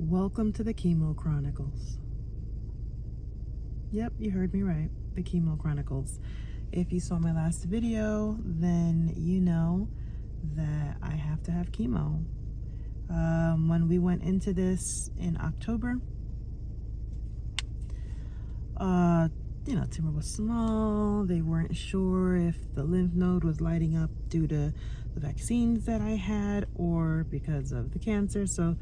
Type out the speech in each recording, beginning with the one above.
Welcome to the Chemo Chronicles. Yep, you heard me right. The Chemo Chronicles. If you saw my last video, then you know that I have to have chemo. When we went into this in October, tumor was small. They weren't sure if the lymph node was lighting up due to the vaccines that I had or because of the cancer. So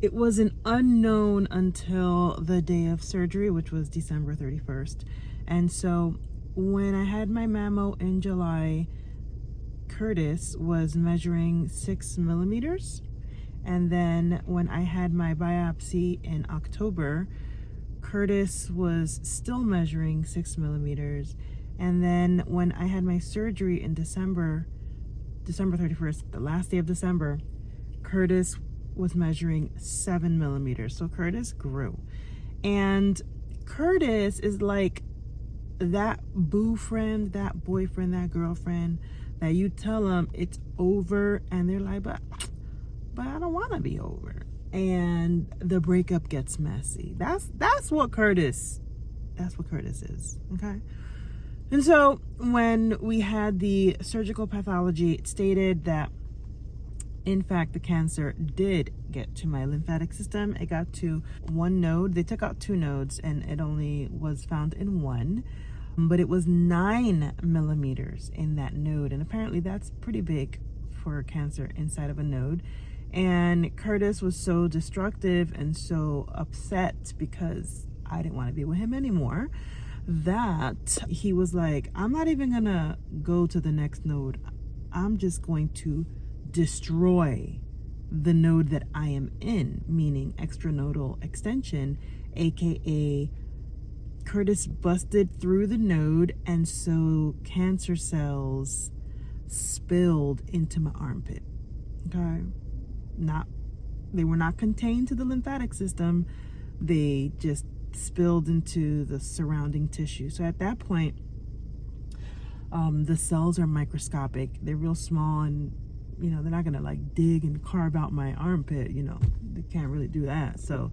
it was an unknown until the day of surgery, which was December 31st. And so when I had my mammo in July, Curtis was measuring 6 millimeters. And then when I had my biopsy in October, Curtis was still measuring 6 millimeters. And then when I had my surgery in December 31st, the last day of December, Curtis was measuring 7 millimeters. So Curtis grew. And Curtis is like that boo friend, that boyfriend, that girlfriend that you tell them it's over and they're like, but I don't want to be over. And the breakup gets messy. That's what Curtis is, okay? And so when we had the surgical pathology, it stated that in fact the cancer did get to my lymphatic system. It got to one node. They took out 2 nodes and it only was found in one, but it was 9 millimeters in that node, and apparently that's pretty big for cancer inside of a node. And Curtis was so destructive and so upset because I didn't want to be with him anymore that he was like, I'm not even gonna go to the next node. I'm just going to destroy the node that I am in, meaning extranodal extension, aka Curtis busted through the node, and so cancer cells spilled into my armpit. Okay? They were not contained to the lymphatic system. They just spilled into the surrounding tissue. So at that point, the cells are microscopic. They're real small, and they're not gonna like dig and carve out my armpit. They can't really do that. So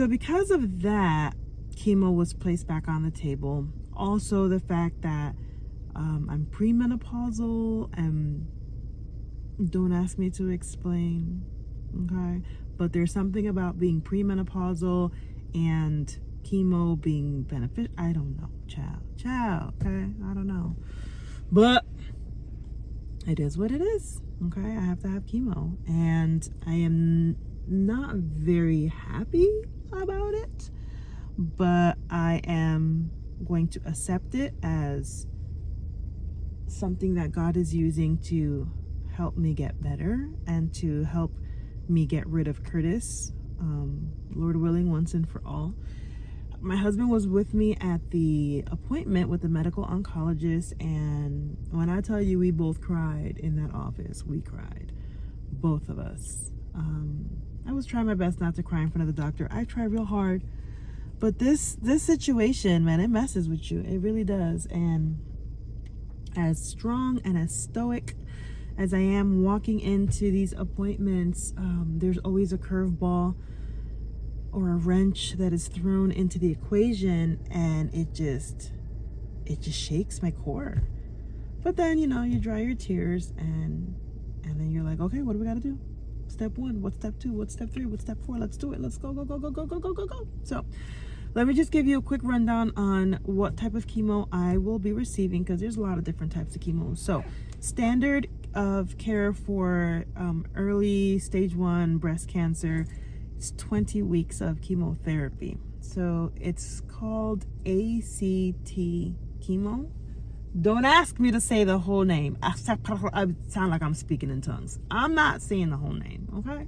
because of that, chemo was placed back on the table. Also, the fact that I'm premenopausal, and don't ask me to explain, okay? But there's something about being premenopausal and chemo being beneficial. I don't know, child, okay? I don't know. But it is what it is, okay? I have to have chemo, and I am not very happy about it, but I am going to accept it as something that God is using to help me get better and to help me get rid of Curtis, Lord willing, once and for all. My husband was with me at the appointment with the medical oncologist, and when I tell you we both cried in that office, we cried, both of us. I was trying my best not to cry in front of the doctor. I try real hard, but this situation, man, it messes with you. It really does. And as strong and as stoic as I am walking into these appointments, there's always a curveball or a wrench that is thrown into the equation, and it just shakes my core. But then, you dry your tears, and then you're like, okay, what do we got to do? Step 1, what's step 2, what's step 3, what's step 4? Let's do it. Let's go. So let me just give you a quick rundown on what type of chemo I will be receiving, because there's a lot of different types of chemo. So standard of care for early stage 1 breast cancer, it's 20 weeks of chemotherapy. So it's called ACT chemo. Don't ask me to say the whole name. I sound like I'm speaking in tongues. I'm not saying the whole name, okay?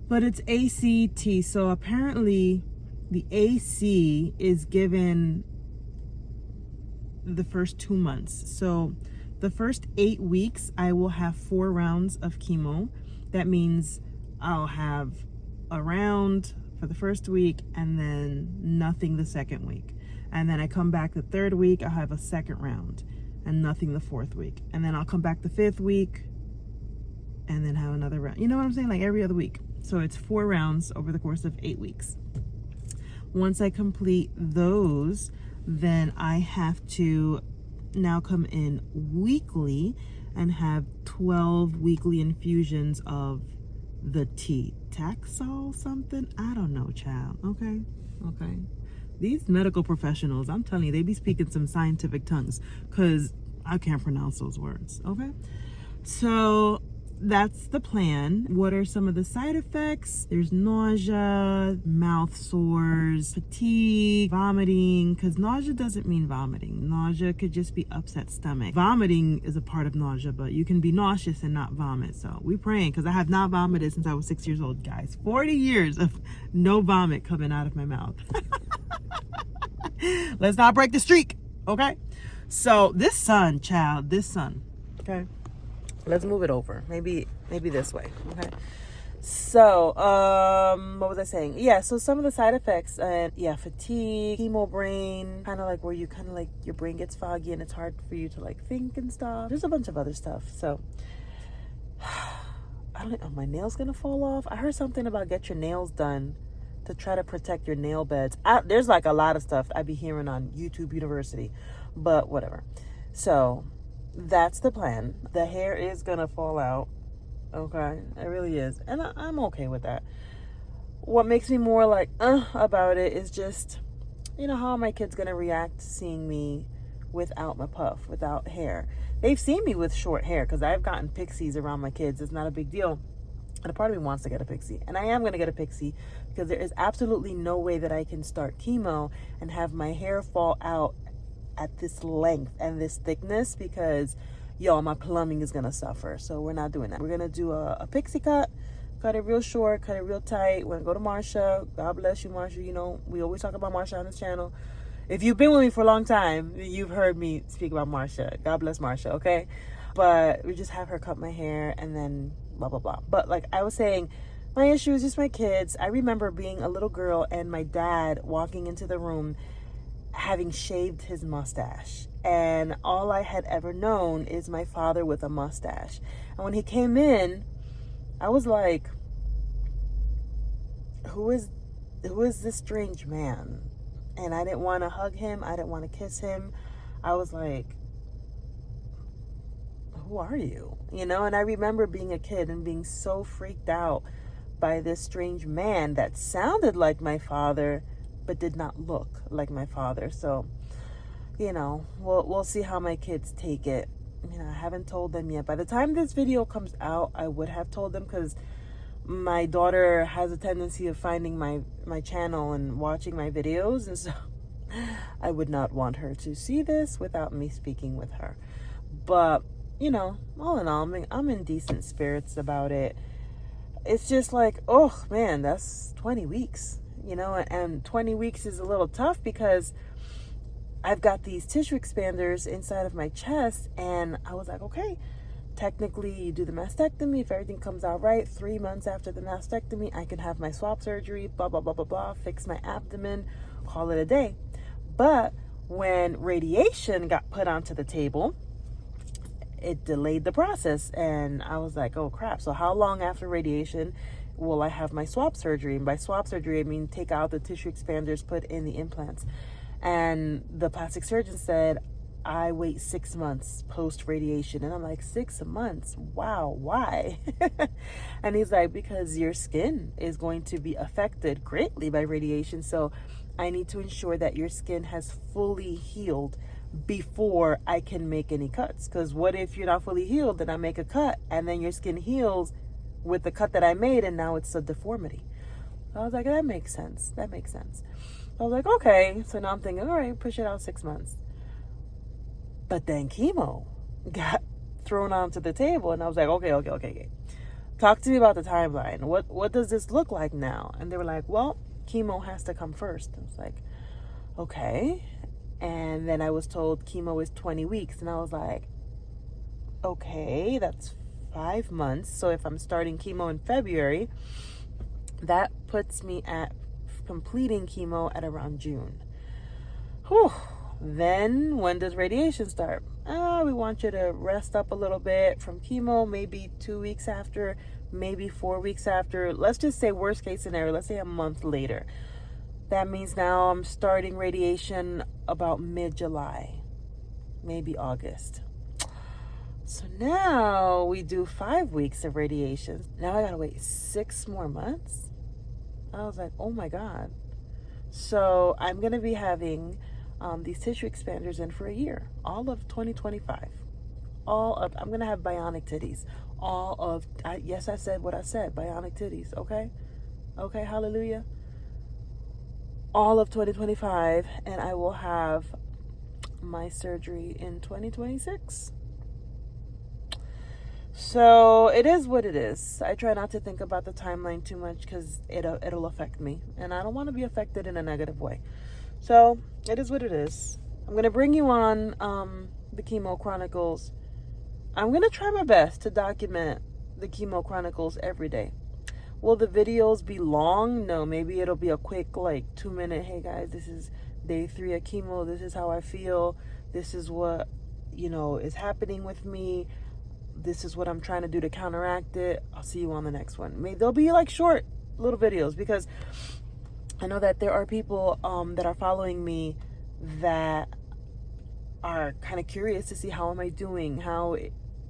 But it's ACT. So apparently the AC is given the first 2 months. So the first 8 weeks, I will have 4 rounds of chemo. That means I'll have a round for the first week and then nothing the second week. And then I come back the 3rd week, I'll have a second round and nothing the 4th week. And then I'll come back the 5th week and then have another round. You know what I'm saying? Like every other week. So it's 4 rounds over the course of 8 weeks. Once I complete those, then I have to now come in weekly and have 12 weekly infusions of the Taxol something. I don't know, child. Okay. These medical professionals, I'm telling you, they be speaking some scientific tongues because I can't pronounce those words. Okay. So that's the plan. What are some of the side effects? There's nausea, mouth sores, fatigue, vomiting, because nausea doesn't mean vomiting. Nausea could just be upset stomach. Vomiting is a part of nausea, but you can be nauseous and not vomit. So we praying, because I have not vomited since I was 6 years old, guys. 40 years of no vomit coming out of my mouth. Let's not break the streak, okay? So this sun, child, okay? Let's move it over. Maybe this way. Okay. So, what was I saying? Yeah, so some of the side effects, fatigue, chemo brain, kind of like where you kind of like your brain gets foggy and it's hard for you to like think and stuff. There's a bunch of other stuff. So, I don't know, my nail's gonna fall off. I heard something about get your nails done to try to protect your nail beds. There's like a lot of stuff I be hearing on YouTube University, but whatever. So, that's the plan. The hair is gonna fall out. Okay, it really is, and I'm okay with that. What makes me more like about it is just, how are my kids gonna react to seeing me without my puff, without hair? They've seen me with short hair because I've gotten pixies around my kids. It's not a big deal, and a part of me wants to get a pixie, and I am gonna get a pixie because there is absolutely no way that I can start chemo and have my hair fall out at this length and this thickness, because my plumbing is gonna suffer. So we're not doing that. We're gonna do a pixie cut it real short, cut it real tight. We're gonna go to Marsha. God bless you, Marsha. We always talk about Marsha on this channel. If you've been with me for a long time, you've heard me speak about Marsha. God bless Marsha, okay? But we just have her cut my hair and then blah blah blah. But like I was saying, my issue is just my kids. I remember being a little girl and my dad walking into the room having shaved his mustache, and all I had ever known is my father with a mustache. And when he came in, I was like, who is this strange man? And I didn't want to hug him, I didn't want to kiss him. I was like, who are you? And I remember being a kid and being so freaked out by this strange man that sounded like my father but did not look like my father. So, we'll see how my kids take it. I haven't told them yet. By the time this video comes out, I would have told them, because my daughter has a tendency of finding my channel and watching my videos, and so I would not want her to see this without me speaking with her. But, all in all, I'm in decent spirits about it. It's just like, oh man, that's 20 weeks. And 20 weeks is a little tough because I've got these tissue expanders inside of my chest, and I was like, okay, technically you do the mastectomy. If everything comes out right, 3 months after the mastectomy, I can have my swap surgery, blah, blah, blah, blah, blah, fix my abdomen, call it a day. But when radiation got put onto the table, it delayed the process, and I was like, oh crap. So how long after radiation will I have my swap surgery? And by swap surgery, I mean take out the tissue expanders, put in the implants. And the plastic surgeon said, I wait 6 months post radiation. And I'm like, 6 months? Wow, why? And he's like, because your skin is going to be affected greatly by radiation. So I need to ensure that your skin has fully healed before I can make any cuts. Because what if you're not fully healed, then I make a cut and then your skin heals with the cut that I made, and now it's a deformity. So I was like, that makes sense. I was like, okay. So now I'm thinking, all right, push it out 6 months. But then chemo got thrown onto the table, and I was like, okay. Talk to me about the timeline. What does this look like now? And they were like, well, chemo has to come first. I was like, okay. And then I was told chemo is 20 weeks, and I was like, okay, that's 5 months. So if I'm starting chemo in February, that puts me at completing chemo at around June. Whew. Then when does radiation start? we want you to rest up a little bit from chemo, maybe 2 weeks after, maybe 4 weeks after. Let's just say worst case scenario, let's say a month later. That means now I'm starting radiation about mid-July, maybe August. So now we do 5 weeks of radiation. Now I gotta wait 6 more months. I was like, oh my God. So I'm gonna be having these tissue expanders in for a year, all of 2025. I'm gonna have bionic titties. Yes, I said what I said, bionic titties, okay? Okay, hallelujah. All of 2025, and I will have my surgery in 2026. So it is what it is. I try not to think about the timeline too much because it'll affect me, and I don't want to be affected in a negative way. So it is what it is. I'm gonna bring you on the Chemo Chronicles. I'm gonna try my best to document the Chemo Chronicles every day. Will the videos be long? No, maybe it'll be a quick 2-minute, hey guys, this is day 3 of chemo, this is how I feel, this is what is happening with me, this is what I'm trying to do to counteract it. I'll see you on the next one. Maybe they'll be short little videos, because I know that there are people that are following me that are kind of curious to see how am I doing,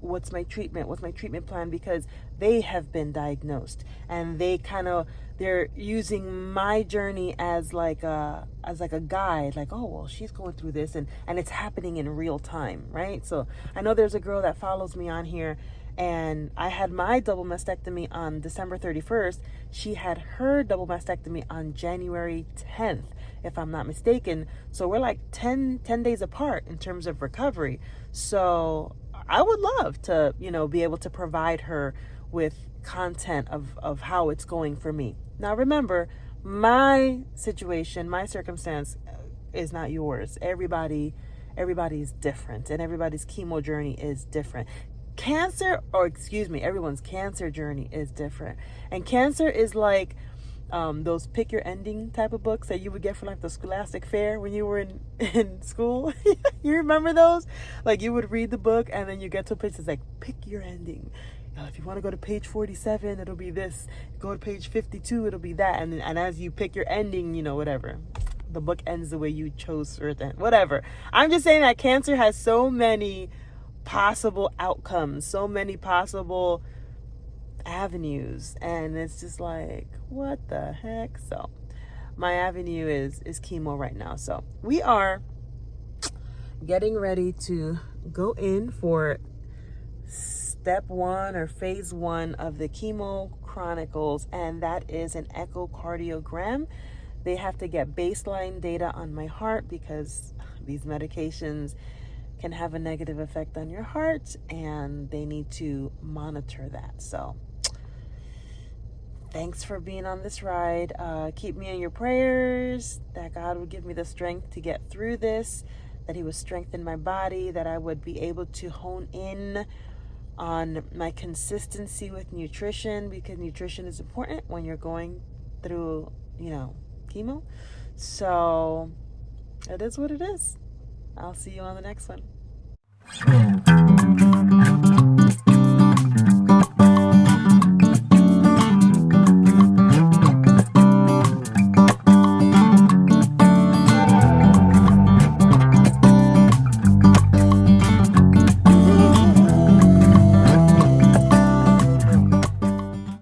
what's my treatment plan, because they have been diagnosed, and they're using my journey as a guide, oh well, she's going through this, and it's happening in real time, right? So I know there's a girl that follows me on here, and I had my double mastectomy on December 31st. She had her double mastectomy on January 10th, if I'm not mistaken. So we're 10 days apart in terms of recovery. So I would love to, be able to provide her with content of how it's going for me. Now, remember, my situation, my circumstance is not yours. Everybody's different, and everybody's chemo journey is different. Everyone's cancer journey is different. And cancer is like those pick your ending type of books that you would get from the Scholastic Fair when you were in school. You remember those? You would read the book, and then you get to a page that's pick your ending. If you want to go to page 47, it'll be this. Go to page 52, it'll be that. And as you pick your ending, whatever. The book ends the way you chose for it to end. Whatever. I'm just saying that cancer has so many possible outcomes, so many possible avenues, and it's just what the heck. So my avenue is chemo right now. So we are getting ready to go in for step 1 or phase 1 of the Chemo Chronicles, and that is an echocardiogram. They have to get baseline data on my heart, because these medications can have a negative effect on your heart, and they need to monitor that. So thanks for being on this ride. Keep me in your prayers, that God would give me the strength to get through this, that he would strengthen my body, that I would be able to hone in on my consistency with nutrition, because nutrition is important when you're going through, chemo. So it is what it is. I'll see you on the next one.